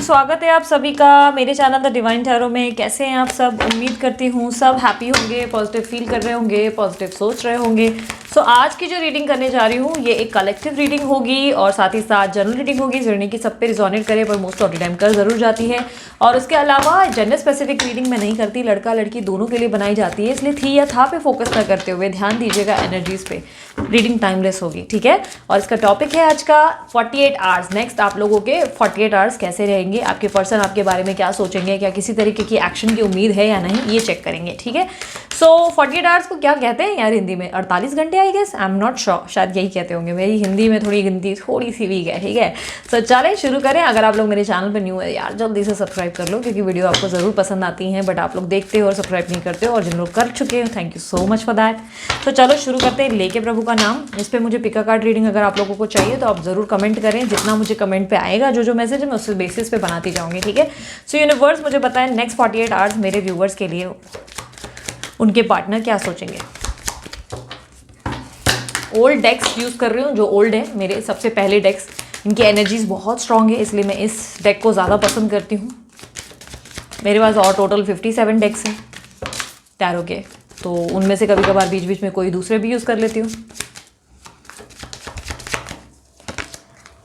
स्वागत है आप सभी का मेरे चैनल द डिवाइन टैरो में। कैसे हैं आप सब? उम्मीद करती हूँ सब हैप्पी होंगे, पॉजिटिव फील कर रहे होंगे, पॉजिटिव सोच रहे होंगे। सो आज की जो रीडिंग करने जा रही हूँ ये एक कलेक्टिव रीडिंग होगी और साथ ही साथ जनरल रीडिंग होगी। जर्नी की सब पे रिजोनेट करे पर मोस्ट ऑफ द टाइम कर जरूर जाती है। और उसके अलावा जेंडर स्पेसिफिक रीडिंग मैं नहीं करती, लड़का लड़की दोनों के लिए बनाई जाती है, इसलिए थी या था पे फोकस न करते हुए ध्यान दीजिएगा एनर्जीज पे। रीडिंग टाइमलेस होगी, ठीक है। और इसका टॉपिक है आज का 48 आवर्स। नेक्स्ट आप लोगों के 48 आवर्स कैसे रहेंगे, आपके पर्सन आपके बारे में क्या सोचेंगे, क्या किसी तरीके की एक्शन की उम्मीद है या नहीं, ये चेक करेंगे, ठीक है। सो 48 आवर्स को क्या कहते हैं यार हिंदी में? 48 घंटे I guess, I am not sure, शायद यही कहते होंगे। मेरी हिंदी में थोड़ी गिनती थोड़ी सी वीक है, ठीक है। सो चलें शुरू करें। अगर आप लोग मेरे चैनल पर न्यू है यार जल्दी से सब्सक्राइब कर लो, क्योंकि वीडियो आपको ज़रूर पसंद आती हैं, बट आप लोग देखते हो और सब्सक्राइब नहीं करते हो, और जिन लोग कर चुके हो thank you so much for that. तो चलो शुरू करते हैं। लेके प्रभु का नाम। इस पर मुझे पिका कार्ड रीडिंग अगर आप लोगों को चाहिए तो आप ज़रूर कमेंट करें। जितना मुझे कमेंट पे आएगा जो मैसेज है मैं उस बेसिस पे बनाती जाऊँगी, ठीक है। सो यूनिवर्स मुझे बताएं नेक्स्ट 48 आवर्स मेरे व्यूवर्स के लिए उनके पार्टनर क्या सोचेंगे। ओल्ड डेक्स यूज़ कर रही हूँ, जो ओल्ड है मेरे सबसे पहले डेक्स, इनकी एनर्जीज बहुत स्ट्रांग है, इसलिए मैं इस डेक को ज़्यादा पसंद करती हूँ। मेरे पास और टोटल 57 डेक्स हैं टैरो के, तो उनमें से कभी कभार बीच बीच में कोई दूसरे भी यूज़ कर लेती हूँ।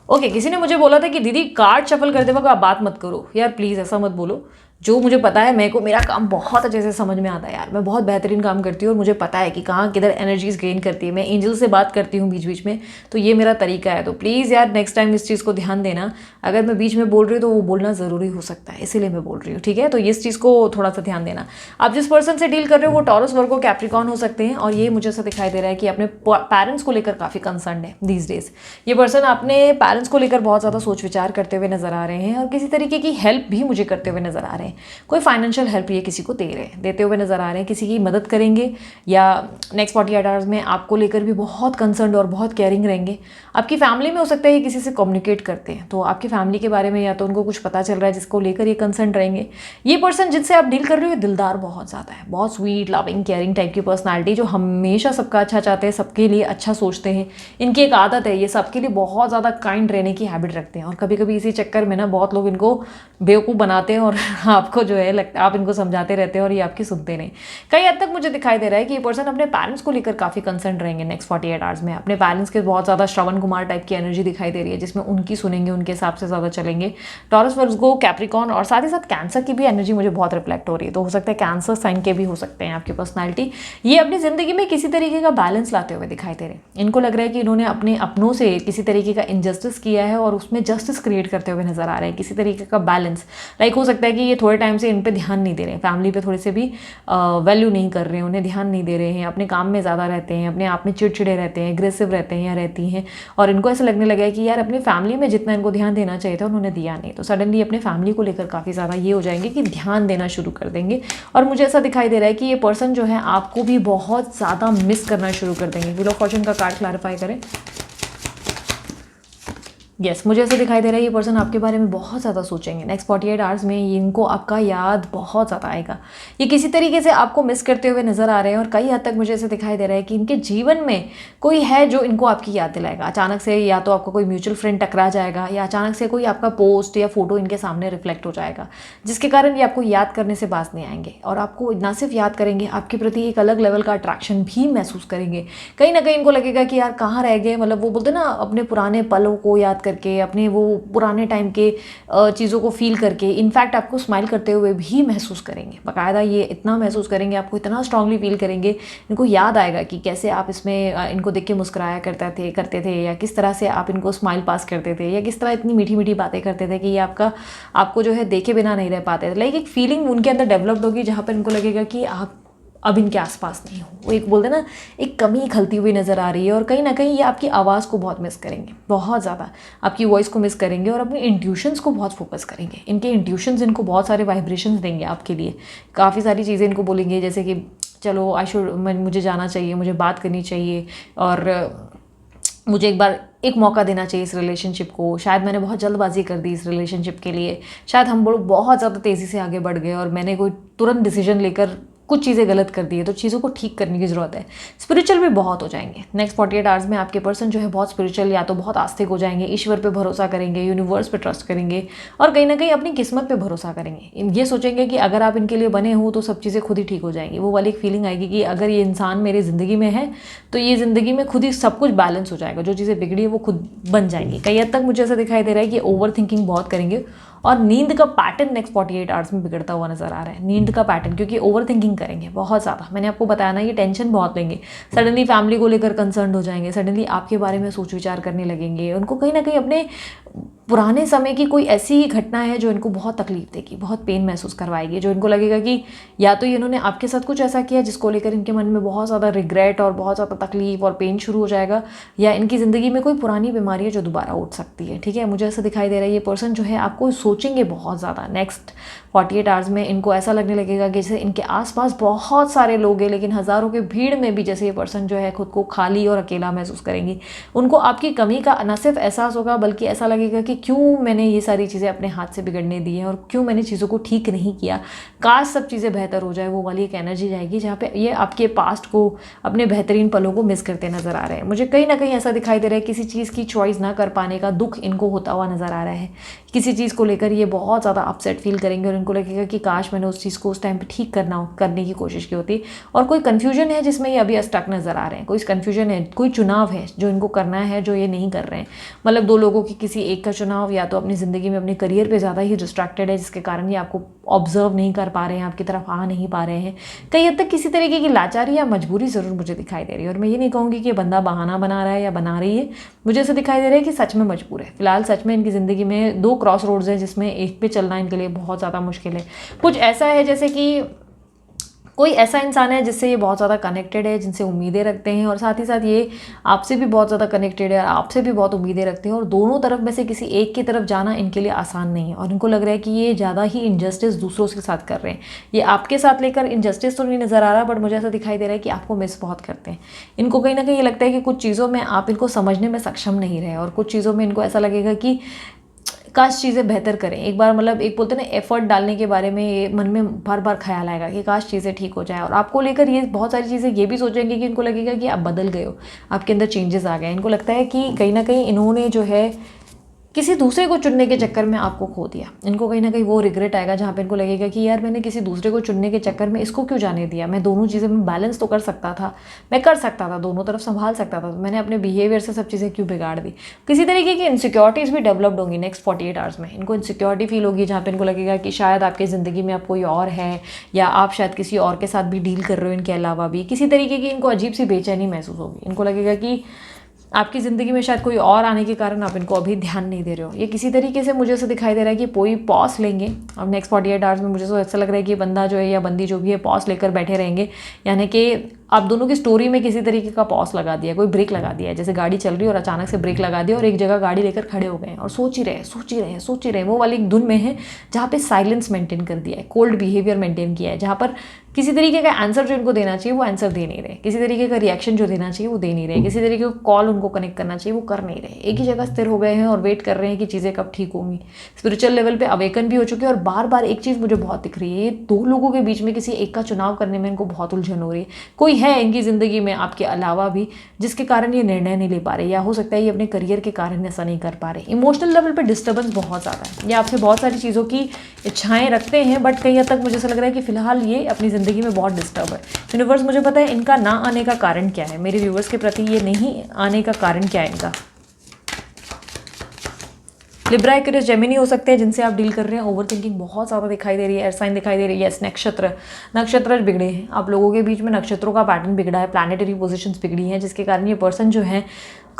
ओके, किसी ने मुझे बोला था कि दीदी कार्ड शफल करते वक्त आप बात मत करो। यार प्लीज़ ऐसा मत बोलो। जो मुझे पता है, मेरे को मेरा काम बहुत अच्छे से समझ में आता है यार, मैं बहुत बेहतरीन काम करती हूँ और मुझे पता है कि कहाँ किधर एनर्जीज गेन करती है। मैं एंजल से बात करती हूँ बीच बीच में, तो ये मेरा तरीका है। तो प्लीज़ यार नेक्स्ट टाइम इस चीज़ को ध्यान देना। अगर मैं बीच में बोल रही हूँ तो वो बोलना ज़रूरी हो सकता है, इसीलिए मैं बोल रही हूँ, ठीक है। तो इस चीज़ को थोड़ा सा ध्यान देना। आप जिस पर्सन से डील कर रहे हो वो टॉरस, वर्गो, कैप्रिकॉर्न हो सकते हैं, और ये मुझे ऐसा दिखाई दे रहा है कि अपने पेरेंट्स को लेकर काफ़ी कंसर्न है दीज डेज। ये पर्सन अपने पेरेंट्स को लेकर बहुत ज़्यादा सोच विचार करते हुए नजर आ रहे हैं, और किसी तरीके की हेल्प भी मुझे करते हुए नजर आ रहे हैं। कोई फाइनेंशियल हेल्प ये किसी को देते हुए नजर आ रहे हैं, किसी की मदद करेंगे, या नेक्स्ट 48 आवर्स में आपको लेकर भी बहुत कंसर्न और बहुत केयरिंग रहेंगे। आपकी फैमिली में हो सकता है ये किसी से कम्युनिकेट करते हैं, तो आपकी फैमिली के बारे में या तो उनको कुछ पता चल रहा है जिसको लेकर ये कंसर्न रहेंगे। ये पर्सन जिनसे आप डील कर रहे हो दिलदार बहुत ज़्यादा है, बहुत स्वीट, लविंग, केयरिंग टाइप की पर्सनैलिटी, जो हमेशा सबका अच्छा चाहते हैं, सबके लिए अच्छा सोचते हैं। इनकी एक आदत है, ये सबके लिए बहुत ज़्यादा काइंड रहने की हैबिट रखते हैं, और कभी कभी इसी चक्कर में ना बहुत लोग इनको बेवकूफ़ बनाते हैं, और आपको जो है लगता आप इनको समझाते रहते हैं और ये आपकी सुनते नहीं। कई हद तक मुझे दिखाई दे रहा है कि ये पर्सन अपने पेरेंट्स को लेकर काफ़ी कंसर्न रहेंगे नेक्स्ट 48 आवर्स में। अपने पेरेंट्स के बहुत ज़्यादा श्रवण कुमार टाइप की एनर्जी दिखाई दे रही है, जिसमें उनकी सुनेंगे, उनके हिसाब से ज़्यादा चलेंगे। टॉरस, वर्गो, कैप्रिकॉर्न और साथ ही साथ कैंसर की भी एनर्जी मुझे बहुत रिफ्लेक्ट हो रही है, तो हो सकता है कैंसर साइन के भी हो सकते हैं आपकी पर्सनैलिटी। ये अपनी ज़िंदगी में किसी तरीके का बैलेंस लाते हुए दिखाई दे रहे हैं। इनको लग रहा है कि इन्होंने अपने अपनों से किसी तरीके का इनजस्टिस किया है और उसमें जस्टिस क्रिएट करते हुए नजर आ रहे हैं, किसी तरीके का बैलेंस। लाइक हो सकता है कि ये थोड़े टाइम से इन पर ध्यान नहीं दे रहे हैं, फैमिली पे थोड़े से भी वैल्यू नहीं कर रहे हैं, उन्हें ध्यान नहीं दे रहे हैं, अपने काम में ज़्यादा रहते हैं, अपने आप में चिड़चिड़े रहते हैं, एग्रेसिव रहते हैं या रहती हैं, और इनको ऐसा लगने लगा है कि यार अपनी फैमिली में जितना इनको ध्यान देना चाहिए था उन्होंने दिया नहीं, तो सडनली अपने फैमिली को लेकर काफ़ी ज़्यादा ये हो जाएंगे कि ध्यान देना शुरू कर देंगे। और मुझे ऐसा दिखाई दे रहा है कि ये पर्सन जो है आपको भी बहुत ज़्यादा मिस करना शुरू कर देंगे। व्हील ऑफ फॉर्च्यून का कार्ड क्लैरिफाई करें। यस, मुझे ऐसा दिखाई दे रहा है ये पर्सन आपके बारे में बहुत ज़्यादा सोचेंगे नेक्स्ट 48 आवर्स में। इनको आपका याद बहुत ज़्यादा आएगा, ये किसी तरीके से आपको मिस करते हुए नजर आ रहे हैं, और कई हद तक मुझे ऐसा दिखाई दे रहा है कि इनके जीवन में कोई है जो इनको आपकी याद दिलाएगा। अचानक से या तो आपका कोई म्यूचुअल फ्रेंड टकरा जाएगा, या अचानक से कोई आपका पोस्ट या फोटो इनके सामने रिफ्लेक्ट हो जाएगा, जिसके कारण ये आपको याद करने से बाज नहीं आएंगे, और आपको ना सिर्फ याद करेंगे, आपके प्रति एक अलग लेवल का अट्रैक्शन भी महसूस करेंगे। कहीं ना कहीं इनको लगेगा कि यार कहाँ रह गए, मतलब वो बोलते ना अपने पुराने पलों को याद करके, अपने वो पुराने टाइम के चीज़ों को फील करके, इनफैक्ट आपको स्माइल करते हुए भी महसूस करेंगे। बाकायदा ये इतना महसूस करेंगे, आपको इतना स्ट्रांगली फील करेंगे, इनको याद आएगा कि कैसे आप इसमें इनको देख के मुस्कुराया करते थे, या किस तरह से आप इनको स्माइल पास करते थे, या किस तरह इतनी मीठी मीठी बातें करते थे कि ये आपको जो है देखे बिना नहीं रह पाते थे। लाइक एक फीलिंग उनके अंदर डेवलप्ड होगी जहाँ पर इनको लगेगा कि आप अब इनके आसपास नहीं हो। वो एक बोलते ना एक कमी खलती हुई नज़र आ रही है, और कहीं ना कहीं ये आपकी आवाज़ को बहुत मिस करेंगे, बहुत ज़्यादा आपकी वॉइस को मिस करेंगे, और अपनी इंट्यूशंस को बहुत फोकस करेंगे। इनके इंट्यूशंस इनको बहुत सारे वाइब्रेशंस देंगे आपके लिए, काफ़ी सारी चीज़ें इनको बोलेंगे, जैसे कि चलो मुझे जाना चाहिए, मुझे बात करनी चाहिए, और मुझे एक मौका देना चाहिए इस रिलेशनशिप को। शायद मैंने बहुत जल्दबाजी कर दी इस रिलेशनशिप के लिए, शायद हम लोग बहुत ज़्यादा तेज़ी से आगे बढ़ गए और मैंने कोई तुरंत डिसीजन लेकर कुछ चीज़ें गलत कर दी है तो चीज़ों को ठीक करने की ज़रूरत है। स्पिरिचुअल भी बहुत हो जाएंगे नेक्स्ट 48 आवर्स में। आपके पर्सन जो है बहुत स्पिरिचुअल या तो बहुत आस्तिक हो जाएंगे, ईश्वर पे भरोसा करेंगे, यूनिवर्स पे ट्रस्ट करेंगे और कहीं ना कहीं अपनी किस्मत पे भरोसा करेंगे। ये सोचेंगे कि अगर आप इनके लिए बने हो तो सब चीज़ें खुद ही ठीक हो जाएंगी। वो वाली एक फीलिंग आएगी कि अगर ये इंसान मेरी ज़िंदगी में है तो ये ज़िंदगी में खुद ही सब कुछ बैलेंस हो जाएगा, जो चीज़ें बिगड़ी है वो खुद बन जाएंगी। कई हद तक मुझे ऐसा दिखाई दे रहा है कि ओवर थिंकिंग बहुत करेंगे और नींद का पैटर्न नेक्स्ट 48 आवर्स में बिगड़ता हुआ नजर आ रहा है। नींद का पैटर्न, क्योंकि ओवर थिंकिंग करेंगे बहुत ज़्यादा। मैंने आपको बताया ना, ये टेंशन बहुत लेंगे, सडनली फैमिली को लेकर कंसर्न हो जाएंगे, सडनली आपके बारे में सोच विचार करने लगेंगे। उनको कहीं ना कहीं अपने पुराने समय की कोई ऐसी घटना है जो इनको बहुत तकलीफ देगी, बहुत पेन महसूस करवाएगी, जो इनको लगेगा कि या तो इन्होंने आपके साथ कुछ ऐसा किया जिसको लेकर इनके मन में बहुत ज़्यादा रिग्रेट और बहुत ज़्यादा तकलीफ और पेन शुरू हो जाएगा, या इनकी ज़िंदगी में कोई पुरानी बीमारी है जो दोबारा उठ सकती है। ठीक है, मुझे ऐसा दिखाई दे रहा है ये पर्सन जो है आपको सोचेंगे बहुत ज़्यादा। नेक्स्ट 48 आवर्स में इनको ऐसा लगने लगेगा कि जैसे इनके आसपास बहुत सारे लोग हैं, लेकिन हज़ारों की भीड़ में भी जैसे ये पर्सन जो है खुद को खाली और अकेला महसूस करेंगी। उनको आपकी कमी का न सिर्फ एहसास होगा बल्कि ऐसा लगेगा कि क्यों मैंने ये सारी चीज़ें अपने हाथ से बिगड़ने दी हैं और क्यों मैंने चीज़ों को ठीक नहीं किया, काश सब चीज़ें बेहतर हो जाए। वो वाली एक एनर्जी जाएगी जहाँ पे ये आपके पास्ट को, अपने बेहतरीन पलों को मिस करते नजर आ रहे हैं। मुझे कहीं ना कहीं ऐसा दिखाई दे रहा है किसी चीज़ की चॉइस ना कर पाने का दुख इनको होता हुआ नजर आ रहा है। किसी चीज़ को लेकर ये बहुत ज़्यादा अपसेट फील करेंगे और इनको लगेगा कि काश मैंने उस चीज़ को उस टाइम पे ठीक करने की कोशिश की होती। और कोई कन्फ्यूजन है जिसमें ये अभी स्टक नज़र आ रहे हैं, कोई कन्फ्यूजन है, कोई चुनाव है जो इनको करना है जो ये नहीं कर रहे हैं। मतलब दो लोगों की किसी एक का चुनाव, या तो अपनी ज़िंदगी में अपने करियर पे ज़्यादा ही डिस्ट्रैक्टेड है जिसके कारण ये आपको ऑब्जर्व नहीं कर पा रहे हैं, आपकी तरफ आ नहीं पा रहे हैं। कई हद तक किसी तरीके की लाचारी या मजबूरी ज़रूर मुझे दिखाई दे रही है। और मैं ये नहीं कहूँगी कि ये बंदा बहाना बना रहा है या बना रही है, मुझे ऐसा दिखाई दे रहा है कि सच में मजबूर है। फिलहाल सच में इनकी ज़िंदगी में दो क्रॉस रोड्स हैं जिसमें एक पे चलना इनके लिए बहुत ज़्यादा मुश्किल है। कुछ ऐसा है जैसे कि कोई ऐसा इंसान है जिससे ये बहुत ज़्यादा कनेक्टेड है, जिनसे उम्मीदें रखते हैं, और साथ ही साथ ये आपसे भी बहुत ज़्यादा कनेक्टेड है, आपसे भी बहुत उम्मीदें रखते हैं। और दोनों तरफ में से किसी एक की तरफ जाना इनके लिए आसान नहीं है। और इनको लग रहा है कि ये ज़्यादा ही इनजस्टिस दूसरों के साथ कर रहे हैं। ये आपके साथ लेकर इनजस्टिस तो नहीं नज़र आ रहा, बट मुझे ऐसा दिखाई दे रहा है कि आपको मिस बहुत करते हैं। इनको कहीं ना कहीं ये लगता है कि कुछ चीज़ों में आप इनको समझने में सक्षम नहीं रहे, और कुछ चीज़ों में इनको ऐसा लगेगा कि काश चीज़ें बेहतर करें। एक बार मतलब एक बोलते हैं ना, एफर्ट डालने के बारे में ये मन में बार बार ख्याल आएगा कि काश चीज़ें ठीक हो जाए। और आपको लेकर ये बहुत सारी चीज़ें ये भी सोचेंगे कि इनको लगेगा कि आप बदल गए हो, आपके अंदर चेंजेस आ गए। इनको लगता है कि कहीं ना कहीं इन्होंने जो है किसी दूसरे को चुनने के चक्कर में आपको खो दिया। इनको कहीं ना कहीं वो रिग्रेट आएगा जहाँ पे इनको लगेगा कि यार मैंने किसी दूसरे को चुनने के चक्कर में इसको क्यों जाने दिया। मैं दोनों चीज़ें में बैलेंस तो कर सकता था, मैं कर सकता था, दोनों तरफ संभाल सकता था, तो मैंने अपने बिहेवियर से सब चीज़ें क्यों बिगाड़ दी। किसी तरीके की इनसिक्योरिटीज़ भी डेवलप्ड होंगी नेक्स्ट 48 आवर्स में। इनको इनसिक्योरिटी फील होगी जहाँ पे इनको लगेगा कि शायद आपकी ज़िंदगी में अब कोई और है, या आप शायद किसी और के साथ भी डील कर रहे हो इनके अलावा भी। किसी तरीके की इनको अजीब सी बेचैनी महसूस होगी। इनको लगेगा कि आपकी ज़िंदगी में शायद कोई और आने के कारण आप इनको अभी ध्यान नहीं दे रहे हो। ये किसी तरीके से मुझे ऐसा दिखाई दे रहा है कि कोई पॉज लेंगे अब नेक्स्ट 48 आवर्स में। मुझे तो ऐसा लग रहा है कि बंदा जो है या बंदी जो भी है पॉज लेकर बैठे रहेंगे, यानी कि आप दोनों की स्टोरी में किसी तरीके का पॉज लगा दिया, कोई ब्रेक लगा दिया है। जैसे गाड़ी चल रही है और अचानक से ब्रेक लगा दिया और एक जगह गाड़ी लेकर खड़े हो गए हैं और सोच ही रहे। वो वाली एक धुन में है जहाँ पे साइलेंस मेंटेन कर दिया है, कोल्ड बिहेवियर मेंटेन किया है, जहाँ पर किसी तरीके का आंसर जो इनको देना चाहिए वो आंसर दे नहीं रहे, किसी तरीके का रिएक्शन जो देना चाहिए वो दे नहीं रहे, किसी तरीके का कॉल उनको कनेक्ट करना चाहिए वो कर नहीं रहे। एक ही जगह स्थिर हो गए हैं और वेट कर रहे हैं कि चीज़ें कब ठीक होंगी। स्पिरिचुअल लेवल पे अवेकन भी हो चुके हैं। और बार बार एक चीज़ मुझे बहुत दिख रही है, ये दो लोगों के बीच में किसी एक का चुनाव करने में इनको बहुत उलझन हो रही है। कोई है इनकी ज़िंदगी में आपके अलावा भी जिसके कारण ये निर्णय नहीं ले पा रहे, या हो सकता है ये अपने करियर के कारण ऐसा नहीं कर पा रहे। इमोशनल लेवल पे डिस्टर्बेंस बहुत ज़्यादा है। ये आपसे बहुत सारी चीज़ों की इच्छाएं रखते हैं, बट कहीं हद तक मुझे ऐसा लग रहा है कि फिलहाल ये अपनी ज़िंदगी में बहुत डिस्टर्ब है। यूनिवर्स मुझे पता है इनका ना आने का कारण क्या है, मेरे व्यूवर्स के प्रति ये नहीं आने का कारण क्या है इनका। लिब्रा, एक्वेरियस, जेमिनी हो सकते हैं जिनसे आप डील कर रहे हैं। ओवर थिंकिंग बहुत ज़्यादा दिखाई दे रही है, एयर साइन दिखाई दे रही है। नक्षत्र बिगड़े हैं, आप लोगों के बीच में नक्षत्रों का पैटर्न बिगड़ा है, प्लैनेटरी पोजीशंस बिगड़ी हैं, जिसके कारण ये पर्सन जो है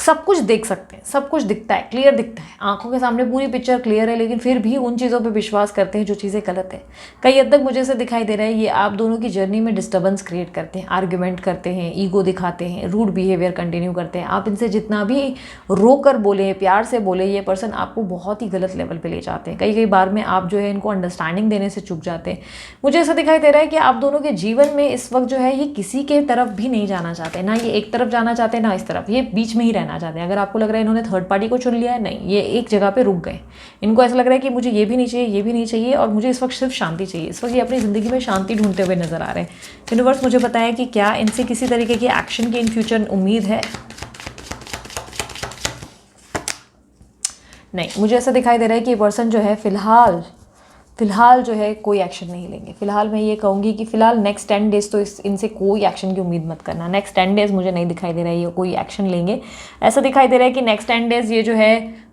सब कुछ देख सकते हैं, सब कुछ दिखता है, क्लियर दिखता है, आंखों के सामने पूरी पिक्चर क्लियर है, लेकिन फिर भी उन चीज़ों पे विश्वास करते हैं जो चीज़ें गलत है। कई हद तक मुझे ऐसा दिखाई दे रहा है ये आप दोनों की जर्नी में डिस्टर्बेंस क्रिएट करते हैं, आर्ग्यूमेंट करते हैं, ईगो दिखाते हैं, रूड बिहेवियर कंटिन्यू करते हैं। आप इनसे जितना भी रोक कर बोले, प्यार से बोले, ये पर्सन आपको बहुत ही गलत लेवल पे ले जाते हैं। कई कई बार में आप जो है इनको अंडरस्टैंडिंग देने से चूक जाते हैं। मुझे ऐसा दिखाई दे रहा है कि आप दोनों के जीवन में इस वक्त जो है ये किसी के तरफ भी नहीं जाना चाहते, ना ये एक तरफ जाना चाहते हैं ना इस तरफ, ये बीच में ही रहना चाहते हैं। अगर आपको लग रहा है इन्होंने थर्ड पार्टी को चुन लिया है, नहीं, ये एक जगह पे रुक गए। इनको ऐसा लग रहा है कि मुझे ये भी नहीं चाहिए, ये भी नहीं चाहिए, और मुझे इस वक्त सिर्फ शांति चाहिए। इस वक्त ये अपनी ज़िंदगी में शांति ढूंढते हुए नजर आ रहे हैं। यूनिवर्स मुझे बताया कि क्या इनसे किसी तरीके की एक्शन की इन फ्यूचर उम्मीद है? नहीं, मुझे ऐसा दिखाई दे रहा है कि ये पर्सन जो है फिलहाल जो है कोई एक्शन नहीं लेंगे। फिलहाल मैं ये कहूँगी कि फिलहाल नेक्स्ट 10 डेज़ तो इनसे कोई एक्शन की उम्मीद मत करना। नेक्स्ट 10 डेज़ मुझे नहीं दिखाई दे रहा है ये कोई एक्शन लेंगे। ऐसा दिखाई दे रहा है कि नेक्स्ट 10 डेज़ ये जो है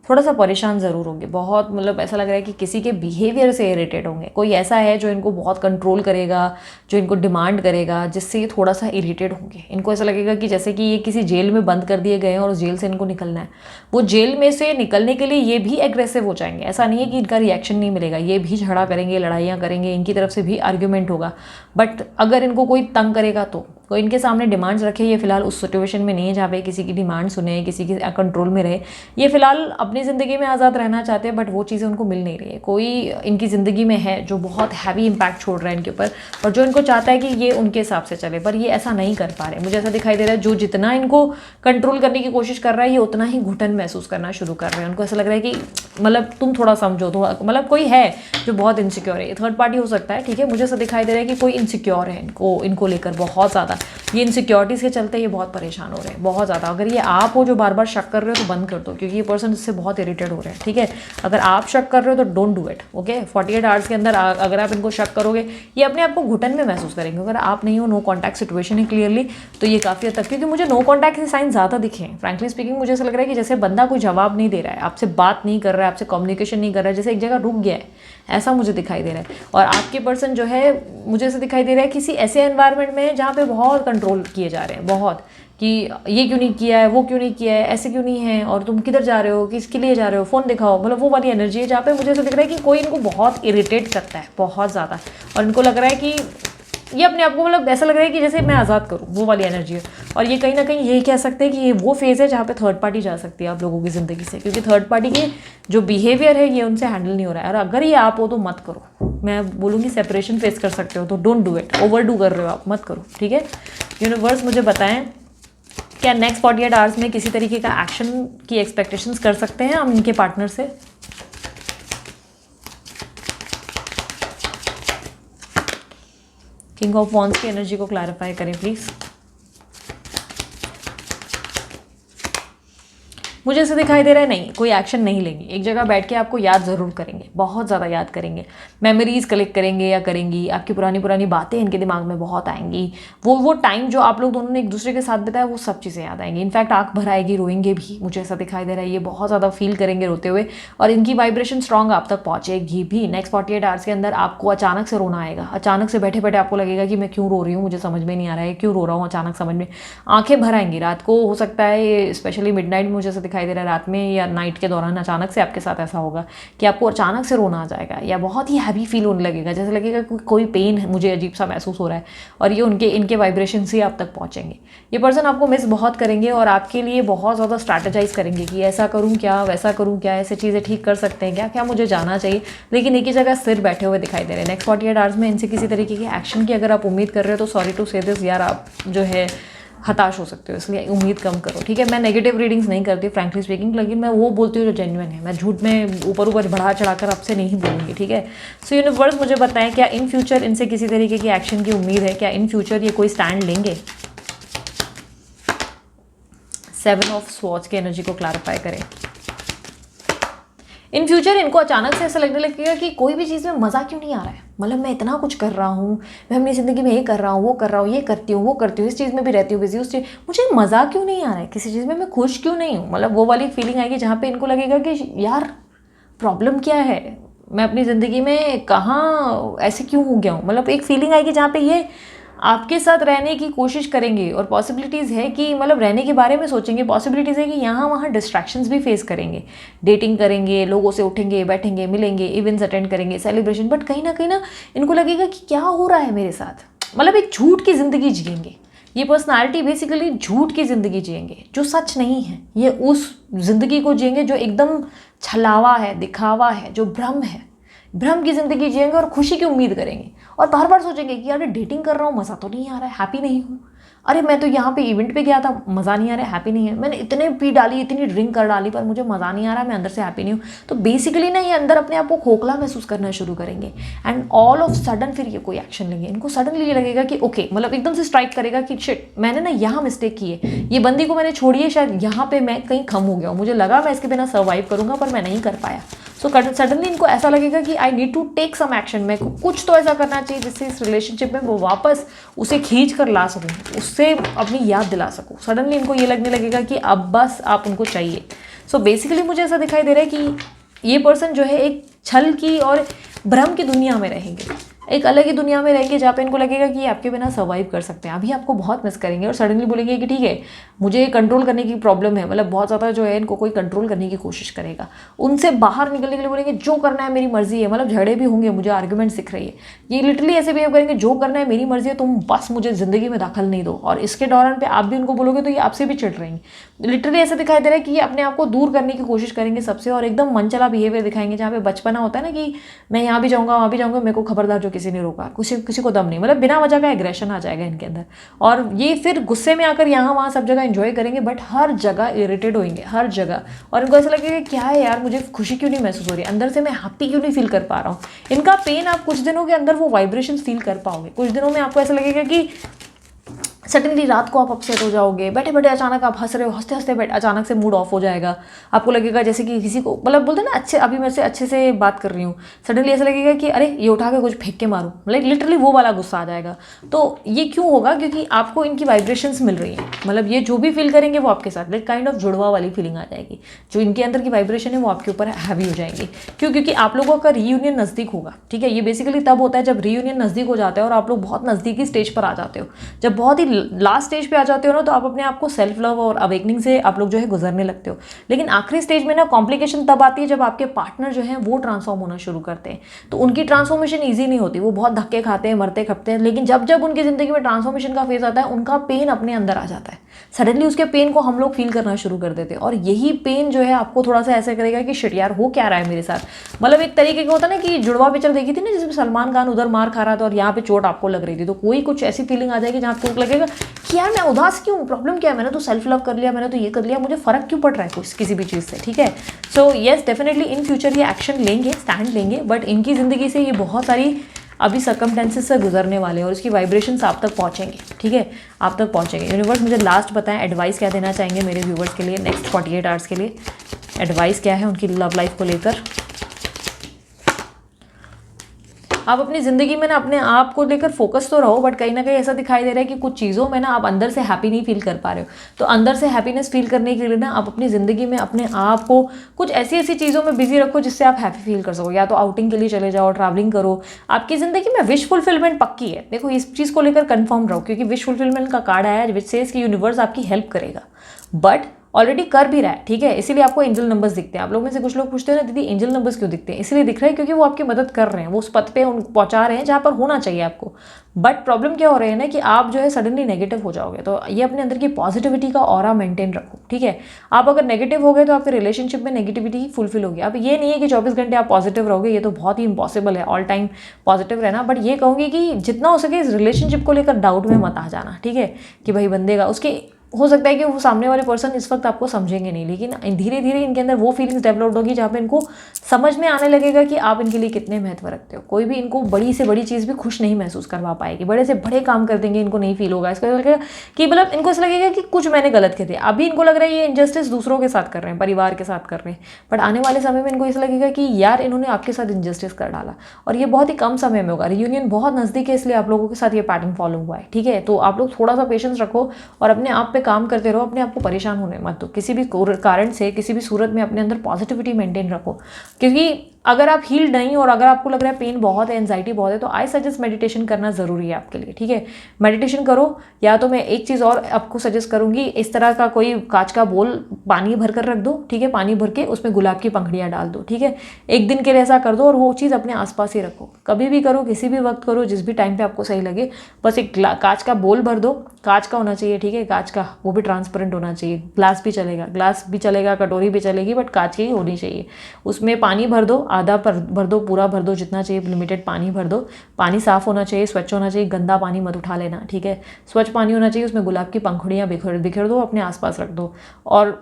थोड़ा सा परेशान ज़रूर होंगे, बहुत, मतलब ऐसा लग रहा है कि किसी के बिहेवियर से इरिटेट होंगे। कोई ऐसा है जो इनको बहुत कंट्रोल करेगा, जो इनको डिमांड करेगा, जिससे ये थोड़ा सा इरिटेट होंगे। इनको ऐसा लगेगा कि जैसे कि ये किसी जेल में बंद कर दिए गए हैं और उस जेल से इनको निकलना है। वो जेल में से निकलने के लिए ये भी एग्रेसिव हो जाएंगे। ऐसा नहीं है कि इनका रिएक्शन नहीं मिलेगा, ये भी झगड़ा करेंगे, लड़ाइयाँ करेंगे, इनकी तरफ से भी आर्ग्यूमेंट होगा। बट अगर इनको कोई तंग करेगा तो कोई इनके सामने डिमांड्स रखे, ये फिलहाल उस सिचुएशन में नहीं है जहाँ पे किसी की डिमांड सुने, किसी की कंट्रोल में रहे। ये फिलहाल अपनी ज़िंदगी में आज़ाद रहना चाहते हैं, बट वो चीज़ें उनको मिल नहीं रही है। कोई इनकी ज़िंदगी में है जो बहुत हैवी इम्पैक्ट छोड़ रहा है इनके ऊपर, और जो इनको चाहता है कि ये उनके हिसाब से चले, पर ये ऐसा नहीं कर पा रहे। मुझे ऐसा दिखाई दे रहा है जो जितना इनको कंट्रोल करने की कोशिश कर रहा है, ये उतना ही घुटन महसूस करना शुरू कर रहे हैं। उनको ऐसा लग रहा है कि मतलब तुम थोड़ा समझो, थोड़ा, मतलब कोई है जो बहुत इनसिक्योर है। थर्ड पार्टी हो सकता है, ठीक है। मुझे ऐसा दिखाई दे रहा है कि कोई इनसिक्योर है इनको लेकर बहुत ज़्यादा। ये इनसिक्योरिटीज़ के चलते ये बहुत परेशान हो रहे हैं, बहुत ज़्यादा। अगर ये आप हो जो बार बार शक कर रहे हो तो बंद कर दो, क्योंकि ये पर्सन इससे बहुत इरिटेट हो रहे हैं, ठीक है। अगर आप शक कर रहे हो तो don't do it, okay. 48 hours के अंदर अगर आप इनको शक करोगे, ये अपने आप को घुटन में महसूस करेंगे। अगर आप नहीं हो, नो कॉन्टैक्ट सिचुएशन है क्लियरली, तो ये काफ़ी हद तक, क्योंकि मुझे नो कॉन्टैक्ट के साइन ज़्यादा दिखे हैं। फ्रैंकली स्पीकिंग मुझे ऐसा लग रहा है कि जैसे बंदा कोई जवाब नहीं दे रहा है, आपसे बात नहीं कर रहा है, आपसे कम्युनिकेशन नहीं कर रहा है, जैसे एक जगह रुक गया है, ऐसा मुझे दिखाई दे रहा है। और आपके पर्सन जो है, मुझे ऐसा दिखाई दे रहा है किसी ऐसे एनवायरनमेंट में है जहाँ पे बहुत कंट्रोल किए जा रहे हैं, बहुत, कि ये क्यों नहीं किया है, वो क्यों नहीं किया है, ऐसे क्यों नहीं है, और तुम किधर जा रहे हो, किसके लिए जा रहे हो, फ़ोन दिखाओ, मतलब वो वाली एनर्जी है जहाँ पे मुझे ऐसा दिख रहा है कि कोई इनको बहुत इरिटेट करता है, बहुत ज़्यादा। और इनको लग रहा है कि ये अपने आप को, मतलब ऐसा लग रहा है कि जैसे मैं आज़ाद करूँ, वो वाली एनर्जी है। और ये कहीं ना कहीं यही कह सकते हैं कि ये वो फेज़ है जहाँ पे थर्ड पार्टी जा सकती है आप लोगों की ज़िंदगी से, क्योंकि थर्ड पार्टी के जो बिहेवियर है ये उनसे हैंडल नहीं हो रहा है। और अगर ये आप हो तो मत करो, मैं बोलूँगी सेपरेशन फेस कर सकते हो तो don't do it. Over do कर रहे हो आप, मत करो, ठीक है। यूनिवर्स मुझे बताएं क्या नेक्स्ट 48 आवर्स में किसी तरीके का एक्शन की एक्सपेक्टेशंस कर सकते हैं हम इनके पार्टनर से? किंग ऑफ वॉन्ड्स की एनर्जी को क्लैरिफाई करें प्लीज़। मुझे ऐसे दिखाई दे रहा है नहीं, कोई एक्शन नहीं लेंगे। एक जगह बैठ के आपको याद ज़रूर करेंगे, बहुत ज़्यादा याद करेंगे, मेमोरीज कलेक्ट करेंगे या करेंगी, आपकी पुरानी पुरानी बातें इनके दिमाग में बहुत आएंगी। वो टाइम जो आप लोग दोनों ने एक दूसरे के साथ बिताया, वो सब चीज़ें याद आएंगी। इनफैक्ट आँख भर आएगी, रोएंगे भी, मुझे ऐसा दिखाई दे रहा है। ये बहुत ज़्यादा फील करेंगे रोते हुए, और इनकी वाइब्रेशन स्ट्रॉन्ग आप तक पहुँचेगी भी। नेक्स्ट 48 आवर्स के अंदर आपको अचानक से रोना आएगा, अचानक से बैठे बैठे आपको लगेगा कि मैं क्यों रो रही हूँ, मुझे समझ में नहीं आ रहा है क्यों रो रहा हूँ, अचानक समझ में, आँखें भर आएंगी। रात को हो सकता है ये स्पेशली मिडनाइट में, मुझे ऐसा दिखाई दे रहा है रात में या नाइट के दौरान अचानक से आपके साथ ऐसा होगा कि आपको अचानक से रोना आ जाएगा, या बहुत ही हैवी फील होने लगेगा, जैसे लगेगा कोई पेन मुझे अजीब सा महसूस हो रहा है। और ये इनके वाइब्रेशन से आप तक पहुंचेंगे। ये पर्सन आपको मिस बहुत करेंगे और आपके लिए बहुत ज़्यादा स्ट्रैटेजाइज करेंगे कि ऐसा करूँ क्या, वैसा करूँ क्या, ऐसे चीज़ें ठीक कर सकते हैं क्या, क्या मुझे जाना चाहिए। लेकिन एक ही जगह सिर बैठे हुए दिखाई दे रहे हैं। नेक्स्ट 48 आवर्स में इनसे किसी तरीके की एक्शन की अगर आप उम्मीद कर रहे हो तो सॉरी टू से दिस यार, आप जो है हताश हो सकते हो, इसलिए उम्मीद कम करो, ठीक है। मैं नेगेटिव रीडिंग्स नहीं करती फ्रैंकली स्पीकिंग, लेकिन मैं वो बोलती हूँ जो जेन्युइन है। मैं झूठ में ऊपर बढ़ा चढ़ाकर आपसे नहीं बोलूँगी, ठीक है। सो यूनिवर्स मुझे बताएं क्या इन फ्यूचर इनसे किसी तरीके की एक्शन की उम्मीद है, क्या इन फ्यूचर ये कोई स्टैंड लेंगे? 7 ऑफ स्वॉर्ड्स की एनर्जी को क्लैरिफाई करें। इन फ्यूचर इनको अचानक से ऐसा लगने लगेगा कि कोई भी चीज़ में मज़ा क्यों नहीं आ रहा है, मतलब मैं इतना कुछ कर रहा हूँ, मैं अपनी ज़िंदगी में ये कर रहा हूँ, वो कर रहा हूँ, ये करती हूँ, वो करती हूँ, इस चीज़ में भी रहती हूँ बिजी, उस चीज़ मुझे मज़ा क्यों नहीं आ रहा है, किसी चीज़ में मैं खुश क्यों नहीं हूँ। मतलब वो वाली फीलिंग आएगी जहाँ पे इनको लगेगा कि यार प्रॉब्लम क्या है, मैं अपनी ज़िंदगी में कहाँ ऐसे क्यों हो गया हूँ। मतलब एक फीलिंग आएगी जहाँ पे ये आपके साथ रहने की कोशिश करेंगे, और पॉसिबिलिटीज़ है कि मतलब रहने के बारे में सोचेंगे, पॉसिबिलिटीज़ है कि यहाँ वहाँ डिस्ट्रैक्शंस भी फेस करेंगे, डेटिंग करेंगे, लोगों से उठेंगे बैठेंगे, मिलेंगे, इवेंट्स अटेंड करेंगे, सेलिब्रेशन, बट कहीं ना इनको लगेगा कि क्या हो रहा है मेरे साथ, मतलब एक झूठ की ज़िंदगी जिएंगे, ये पर्सनालिटी बेसिकली झूठ की ज़िंदगी जिएंगे जो सच नहीं है। ये उस ज़िंदगी को जिएंगे जो एकदम छलावा है, दिखावा है, जो भ्रम है। भ्रम की ज़िंदगी जिएंगे और खुशी की उम्मीद करेंगे और बार बार सोचेंगे कि यार डेटिंग कर रहा हूँ, मज़ा तो नहीं आ रहा है, हैप्पी नहीं हूँ। अरे मैं तो यहाँ पे इवेंट पे गया था, मज़ा नहीं आ रहा है, हैप्पी नहीं है। मैंने इतने पी डाली, इतनी ड्रिंक कर डाली, पर मुझे मज़ा नहीं आ रहा है, मैं अंदर से हैप्पी नहीं हूँ। तो बेसिकली ना ये अंदर अपने आप को खोखला महसूस करना शुरू करेंगे एंड ऑल ऑफ सडन फिर ये कोई एक्शन लेंगे। इनको सडनली ये लगेगा कि ओके, मतलब एकदम से स्ट्राइक करेगा कि शिट, मैंने ना यहाँ मिस्टेक की है, ये बंदी को मैंने छोड़ी है, शायद यहाँ पे मैं कहीं खम हो गया हूँ, मुझे लगा मैं इसके बिना सर्वाइव करूँगा पर मैं नहीं कर पाया। सो सडनली इनको ऐसा लगेगा कि I need to take some action, मेरे को कुछ तो ऐसा करना चाहिए जिससे इस रिलेशनशिप में वो वापस उसे खींच कर ला सकूँ, उससे अपनी याद दिला सकूँ। सडनली इनको ये लगने लगेगा कि अब बस आप उनको चाहिए। सो बेसिकली मुझे ऐसा दिखाई दे रहा है कि ये पर्सन जो है एक छल की और भ्रम की दुनिया में रहेंगे, एक अलग ही दुनिया में रहेंगे जहाँ पे इनको लगेगा कि आपके बिना सर्वाइव कर सकते हैं। अभी आपको बहुत मिस करेंगे और सडनली बोलेंगे कि ठीक है, मुझे कंट्रोल करने की प्रॉब्लम है, मतलब बहुत ज़्यादा जो है इनको कोई कंट्रोल करने की कोशिश करेगा। उनसे बाहर निकलने के लिए बोलेंगे जो करना है मेरी मर्जी है, मतलब झगड़े भी होंगे, मुझे आर्ग्यूमेंट दिख रही है। ये लिटरली ऐसे बिहेव करेंगे, जो करना है मेरी मर्जी है, तुम बस मुझे ज़िंदगी में दखल नहीं दो। और इसके दौरान पे आप भी उनको बोलोगे तो ये आपसे भी चिढ़ रहेंगे। लिटरली ऐसा दिखाई दे रहा है कि ये अपने आप को दूर करने की कोशिश करेंगे सबसे और एकदम मनचला बिहेवियर दिखाएंगे, जहाँ पे बचपना होता है ना कि मैं यहाँ भी जाऊँगा, वहाँ भी जाऊँगा, मेरे को खबरदार जो किसी ने रोका, किसी को दम नहीं, मतलब बिना वजह का एग्रेशन आ जाएगा इनके अंदर। और ये फिर गुस्से में आकर यहाँ वहाँ सब जगह एंजॉय करेंगे, बट हर जगह इरिटेट होंगे, हर जगह। और इनको ऐसा लगेगा क्या है यार, मुझे खुशी क्यों नहीं महसूस हो रही है, अंदर से मैं हैप्पी क्यों नहीं फील कर पा रहा हूँ। इनका पेन आप कुछ दिनों के अंदर वो वाइब्रेशन फील कर पाओगे। कुछ दिनों में आपको ऐसा लगेगा कि सडनली रात को आप अपसेट हो जाओगे, बैठे बैठे अचानक आप हंस रहे हो, हंसते हंसते अचानक से मूड ऑफ हो जाएगा। आपको लगेगा जैसे कि किसी को, मतलब बोलते हैं ना, अच्छे अभी मैं से अच्छे से बात कर रही हूँ, सडनली ऐसा लगेगा कि अरे ये उठा के कुछ फेंक के मारूं, मतलब लिटरली वो वाला गुस्सा आ जाएगा। तो ये क्यों होगा, क्योंकि आपको इनकी वाइब्रेशंस मिल रही हैं, मतलब ये जो भी फील करेंगे वो आपके साथ लाइक काइंड ऑफ जुड़वा वाली फीलिंग आ जाएगी। जो इनके अंदर की वाइब्रेशन है वो आपके ऊपर हैवी हो जाएंगी। क्यों? क्योंकि आप लोगों का रीयूनियन नज़दीक होगा। ठीक है, ये बेसिकली तब होता है जब रीयूनियन नज़दीक हो जाता है और आप लोग बहुत नज़दीकी स्टेज पर आ जाते हो। जब बहुत ही लास्ट स्टेज पे आ जाते हो ना, तो आप अपने आप को सेल्फ लव और अवेकनिंग से आप लोग जो है गुजरने लगते हो। लेकिन आखिरी स्टेज में ना कॉम्प्लिकेशन तब आती है जब आपके पार्टनर जो है वो ट्रांसफॉर्म होना शुरू करते हैं। तो उनकी ट्रांसफॉर्मेशन ईजी नहीं होती, वो बहुत धक्के खाते हैं, मरते खपते हैं। लेकिन जब जब उनकी ज़िंदगी में ट्रांसफॉर्मेशन का फेज आता है, उनका पेन अपने अंदर आ जाता है। सडनली उसके पेन को हम लोग फील करना शुरू कर देते हैं और यही पेन जो है आपको थोड़ा सा ऐसा करेगा कि शिट यार, हो क्या रहा है मेरे साथ। मतलब एक तरीके का होता है ना कि जुड़वा पिक्चर देखी थी ना, जिसमें सलमान खान उधर मार खा रहा था और यहाँ पे चोट आपको लग रही थी। तो कोई कुछ ऐसी फीलिंग आ जाएगी जहाँ आपको लगेगा कि यार मैं उदास क्यों, प्रॉब्लम क्या है, मैंने तो सेल्फ लव कर लिया, मैंने तो ये कर लिया, मुझे फ़र्क क्यों पड़ रहा है कुछ किसी भी चीज़ से। ठीक है, so yes definitely in future ये एक्शन लेंगे, स्टैंड लेंगे, बट इनकी ज़िंदगी से ये बहुत सारी अभी सर्कमटेंसेस से गुजरने वाले हैं और इसकी वाइब्रेशंस आप तक पहुंचेंगे। ठीक है, आप तक पहुंचेंगे। यूनिवर्स मुझे लास्ट बताएं, एडवाइस क्या देना चाहेंगे मेरे व्यूवर्स के लिए नेक्स्ट 48 आवर्स के लिए? एडवाइस क्या है उनकी लव लाइफ को लेकर? आप अपनी ज़िंदगी में ना अपने आप को लेकर फोकस तो रहो, बट कहीं ना कहीं ऐसा दिखाई दे रहा है कि कुछ चीज़ों में ना आप अंदर से हैप्पी नहीं फील कर पा रहे हो। तो अंदर से हैप्पीनेस फील करने के लिए ना आप अपनी ज़िंदगी में अपने आप को कुछ ऐसी ऐसी चीज़ों में बिजी रखो जिससे आप हैप्पी फील कर सको। या तो आउटिंग के लिए चले जाओ, ट्रैवलिंग करो। आपकी ज़िंदगी में विश फुलफिलमेंट पक्की है। देखो, इस चीज़ को लेकर कन्फर्म रहो, क्योंकि विश फुलफिलमेंट का कार्ड आया है विच सेज कि यूनिवर्स आपकी हेल्प करेगा, बट ऑलरेडी कर भी रहा है। ठीक है, इसीलिए आपको एंजल नंबर्स दिखते हैं। आप लोग में से कुछ लोग पूछते हैं ना, दीदी एंजल नंबर्स क्यों दिखते हैं? इसलिए दिख रहे हैं क्योंकि वो आपकी मदद कर रहे हैं, वो उस पथ पे पहुंचा रहे हैं जहां पर होना चाहिए आपको। बट प्रॉब्लम क्या हो रही है ना कि आप जो है सडनली नेगेटिव हो जाओगे। तो ये अपने अंदर की पॉजिटिविटी का ऑरा मेंटेन रखो। ठीक है, आप अगर नेगेटिव हो गए तो आपके रिलेशनशिप में नेगेटिविटी फुलफिल होगी। अब ये नहीं है कि 24 घंटे आप पॉजिटिव रहोगे, ये तो बहुत ही इंपॉसिबल है ऑल टाइम पॉजिटिव रहना। बट ये कहूँगी कि जितना हो सके इस रिलेशनशिप को लेकर डाउट में मत आ जाना। ठीक है, कि भाई बंदे का, उसके हो सकता है कि वो सामने वाले पर्सन इस वक्त आपको समझेंगे नहीं, लेकिन धीरे धीरे इनके अंदर वो फीलिंग्स डेवलप होगी जहाँ पे इनको समझ में आने लगेगा कि आप इनके लिए कितने महत्व रखते हो। कोई भी इनको बड़ी से बड़ी चीज़ भी खुश नहीं महसूस करवा पाएगी। बड़े से बड़े काम कर देंगे, इनको नहीं फील होगा। इसका लगेगा कि मतलब इनको ऐसा लगेगा कि कुछ मैंने गलत किए थे। अभी इनको लग रहा है ये इनजस्टिस दूसरों के साथ कर रहे हैं, परिवार के साथ कर रहे हैं, बट आने वाले समय में इनको ऐसा लगेगा कि यार इन्होंने आपके साथ इनजस्टिस कर डाला। और ये बहुत ही कम समय में होगा। रियूनियन बहुत नज़दीक है, इसलिए आप लोगों के साथ ये पैटर्न फॉलो हुआ है। ठीक है, तो आप लोग थोड़ा सा पेशेंस रखो और अपने आप पे काम करते रहो। आपको परेशान होने मत दो किसी भी कारण से, किसी भी सूरत में अपने अंदर पॉजिटिविटी मेंटेन रखो, क्योंकि अगर आप हील्ड नहीं और अगर आपको लग रहा है पेन बहुत है, एंजाइटी बहुत है, तो आई सजेस्ट मेडिटेशन करना ज़रूरी है आपके लिए, ठीक है। मेडिटेशन करो, या तो मैं एक चीज़ और आपको सजेस्ट करूँगी, इस तरह का कोई कांच का बोल पानी भर कर रख दो, ठीक है, पानी भर के उसमें गुलाब की पंखुड़ियाँ डाल दो, ठीक है। एक दिन के लिए ऐसा कर दो और वो चीज़ अपने आसपास ही रखो, कभी भी करो, किसी भी वक्त करो, जिस भी टाइम पे आपको सही लगे। बस एक कांच का बोल भर दो, कांच का होना चाहिए, ठीक है, कांच का, वो भी ट्रांसपेरेंट होना चाहिए। ग्लास भी चलेगा, कटोरी भी चलेगी, बट कांच की ही होनी चाहिए। उसमें पानी भर दो, आधा भर दो, पूरा भर दो, जितना चाहिए लिमिटेड पानी भर दो। पानी साफ होना चाहिए, स्वच्छ होना चाहिए, गंदा पानी मत उठा लेना, ठीक है। स्वच्छ पानी होना चाहिए, उसमें गुलाब की पंखुड़ियाँ बिखेर दो, अपने आसपास रख दो, और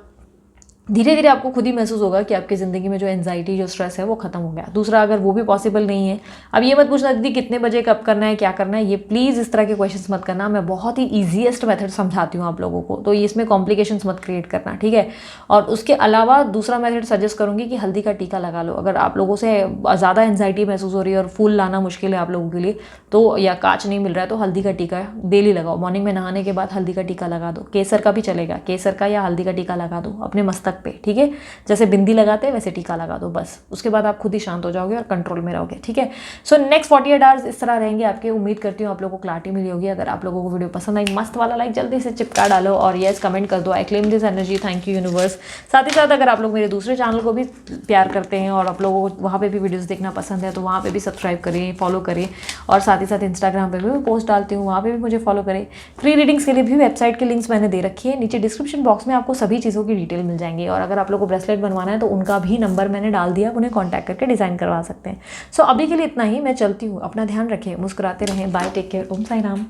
धीरे धीरे आपको खुद ही महसूस होगा कि आपकी ज़िंदगी में जो एंजाइटी, जो स्ट्रेस है वो खत्म हो गया। दूसरा, अगर वो भी पॉसिबल नहीं है, अब ये मत पूछना दीदी कितने बजे, कब करना है, क्या करना है, ये प्लीज़ इस तरह के क्वेश्चंस मत करना। मैं बहुत ही ईजीएस्ट मेथड समझाती हूँ आप लोगों को, तो इसमें कॉम्प्लिकेशंस मत क्रिएट करना, ठीक है। और उसके अलावा दूसरा मेथड सजेस्ट करूँगी कि हल्दी का टीका लगा लो। अगर आप लोगों से ज़्यादा एंजाइटी महसूस हो रही है और फूल लाना मुश्किल है आप लोगों के लिए, तो या कांच नहीं मिल रहा है, तो हल्दी का टीका डेली लगाओ। मॉर्निंग में नहाने के बाद हल्दी का टीका लगा दो। केसर का भी चलेगा, केसर का या हल्दी का टीका लगा दो अपने मस्तक पे, ठीक है। जैसे बिंदी लगाते हैं वैसे टीका लगा दो, बस। उसके बाद आप खुद ही शांत हो जाओगे और कंट्रोल में रहोगे, ठीक है। सो नेक्स्ट 48 आवर्स इस तरह रहेंगे आपके। उम्मीद करती हूँ आप लोगों को क्लैरिटी मिली होगी। अगर आप लोगों को वीडियो पसंद आई, मस्त वाला लाइक जल्दी से चिपका डालो और यस कमेंट कर दो, I claim this energy, thank you universe. साथ ही साथ अगर आप लोग मेरे दूसरे चैनल को भी प्यार करते हैं और आप लोगों को वहाँ पे भी वीडियोस देखना पसंद है, तो वहाँ पे भी सब्सक्राइब करें, फॉलो करें। और साथ ही साथ इंस्टाग्राम पे भी मैं पोस्ट डालती हूँ, वहाँ पे भी मुझे फॉलो करें। फ्री रीडिंग्स के लिए भी वेबसाइट के लिंक्स मैंने दे रखी है, नीचे डिस्क्रिप्शन बॉक्स में आपको सभी चीज़ों की डिटेल मिल जाएंगी। और अगर आप लोग को ब्रेसलेट बनवाना है तो उनका भी नंबर मैंने डाल दिया, उन्हें कॉन्टैक्ट करके डिज़ाइन करवा सकते हैं। सो अभी के लिए इतना ही, मैं चलती हूँ। अपना ध्यान रखें, मुस्कुराते रहें, बाय, टेक केयर, ओम साई राम।